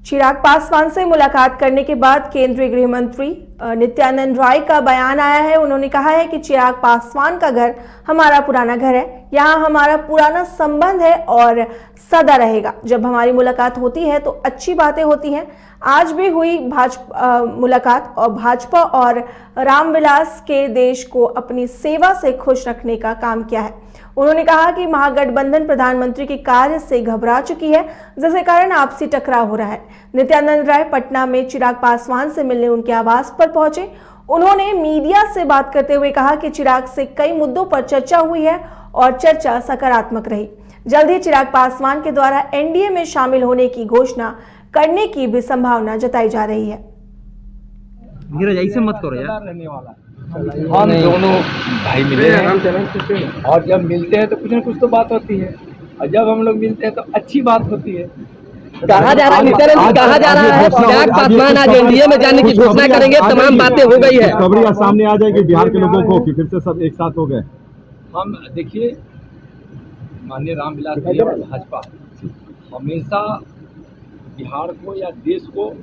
चिराग पासवान से मुलाकात करने के बाद केंद्रीय गृह मंत्री नित्यानंद राय का बयान आया है। उन्होंने कहा है कि चिराग पासवान का घर हमारा पुराना घर है, यहाँ हमारा पुराना संबंध है और सदा रहेगा। जब हमारी मुलाकात होती है तो अच्छी बातें होती हैं। आज भी हुई मुलाकात और भाजपा और रामविलास के देश को अपनी सेवा से खुश रखने का काम किया है। उन्होंने कहा कि महागठबंधन प्रधानमंत्री के कार्य से घबरा चुकी है, जिसके कारण आपसी टकराव हो रहा है। नित्यानंद राय पटना में चिराग पासवान से मिलने उनके आवास पर पहुंचे। उन्होंने मीडिया से बात करते हुए कहा कि चिराग से कई मुद्दों पर चर्चा हुई है और चर्चा सकारात्मक रही। जल्द ही चिराग पासवान के द्वारा एनडीए में शामिल होने की घोषणा करने की भी संभावना जताई जा रही है। नीरज, ऐसे मत करो यार। हम दोनों भाई मिले हैं और जब मिलते हैं तो कुछ न कुछ तो बात होती है, और जब हम लोग मिलते हैं तो अच्छी बात होती है। कहा जा रहा है नित्यानंद, कहा जा रहा है चिराग पासवान आज एनडीए में जाने की घोषणा करेंगे। तमाम बातें हो गई है, खबरें सामने आ जाएगी बिहार के लोगों को कि फिर से सब एक साथ हो गए। हम देखिए, माननीय रामविलास जी और भाजपा हमेशा बिहार को या देश को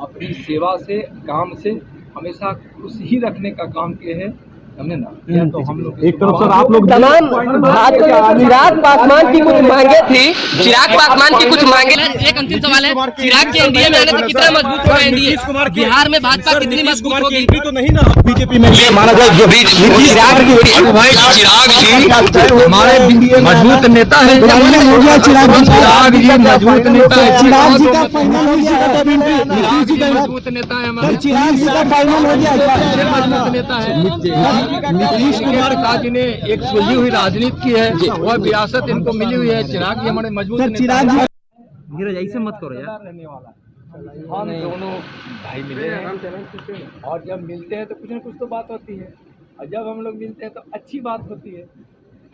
अपनी सेवा से, काम से हमेशा खुश ही रखने का काम किए हैं। हमने ना किया तो हम लोग एक तरफ सर आप लोग तमाम चिराग पासवान की कुछ मांगे थी, चिराग पासवान की कुछ मांगे। एक अंतिम सवाल है, चिराग के एनडीए में आने से कितना मजबूत होगा एनडीए? बिहार में भाजपा कितनी मजबूत होगी? तो नहीं ना बीजेपी में माना जाए जो चिराग जी हमारे मजबूत नेता है। चिराग जी मजबूत नेता है, चिराग जी का फाइनल हो गया, मजबूत नेता है हमारे, चिराग जी का फाइनल हो गया, मजबूत नेता है। नीतीश कुमार का जी ने एक सुलझी हुई राजनीति की है, वह विरासत इनको मिली हुई है। चिराग जी हमारे मजबूत नेता है। नीरज, ऐसे मत करो यार। हम दोनों भाई मिले हैं और जब मिलते हैं तो कुछ न कुछ तो बात होती है, और जब हम लोग मिलते हैं तो अच्छी बात होती है।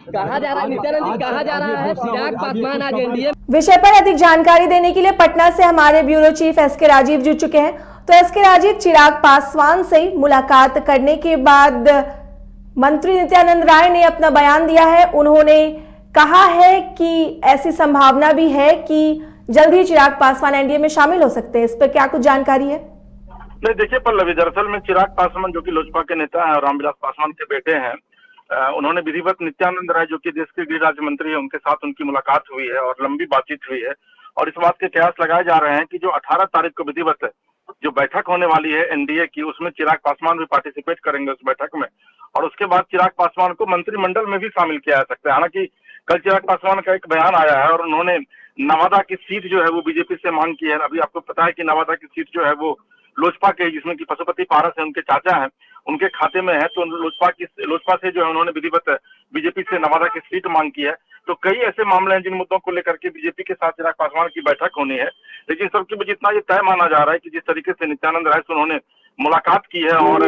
कहा जा रहा है नित्यानंद, कहा जा रहा है चिराग पासवान आज एनडीए। विषय पर अधिक जानकारी देने के लिए पटना से हमारे ब्यूरो चीफ एसके राजीव जुड़ चुके हैं। तो एसके राजीव, चिराग पासवान से मुलाकात करने के बाद मंत्री नित्यानंद राय ने अपना बयान दिया है। उन्होंने कहा है कि ऐसी संभावना भी है कि जल्द ही चिराग पासवान एनडीए में शामिल हो सकते हैं। इस पर क्या कुछ जानकारी है? नहीं, देखिए पल्लवी, दरअसल में चिराग पासवान जो कि लोजपा के नेता है और रामविलास पासवान के बेटे हैं, उन्होंने विधिवत नित्यानंद राय जो कि देश के गृह राज्य मंत्री है, उनके साथ उनकी मुलाकात हुई है और लंबी बातचीत हुई है। और इस बात के कयास लगाए जा रहे हैं कि जो 18 तारीख को विधिवत जो बैठक होने वाली है एनडीए की, उसमें चिराग पासवान भी पार्टिसिपेट करेंगे उस बैठक में, और उसके बाद चिराग पासवान को मंत्रिमंडल में भी शामिल किया जा सकता है। हालांकि कल चिराग पासवान का एक बयान आया है और उन्होंने नवादा की सीट जो है वो बीजेपी से मांग की है। अभी आपको पता है कि नवादा की सीट जो है वो लोजपा के, जिसमें कि पशुपति पारस है, उनके चाचा हैं, उनके खाते में है। तो लोजपा से जो है उन्होंने विधिवत बीजेपी से नवादा की सीट मांग की है। तो कई ऐसे मामले हैं जिन मुद्दों को लेकर के बीजेपी के साथ चिराग पासवान की बैठक होनी है। लेकिन सबके बीच इतना ये तय माना जा रहा है कि जिस तरीके से नित्यानंद राय से उन्होंने मुलाकात की है और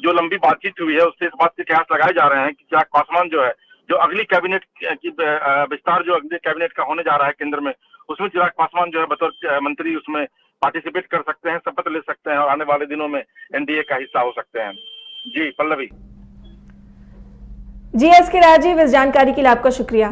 जो लंबी बातचीत हुई है, उससे इस बात के कयास लगाए जा रहे हैं कि चिराग पासवान जो है, जो अगली कैबिनेट की विस्तार जो अगले कैबिनेट का होने जा रहा है केंद्र में, उसमें चिराग पासवान जो है बतौर मंत्री उसमें पार्टिसिपेट कर सकते हैं, शपथ ले सकते हैं और आने वाले दिनों में एनडीए का हिस्सा हो सकते हैं। जी पल्लवी। जी एसके राजीव, इस जानकारी के लिए आपका शुक्रिया।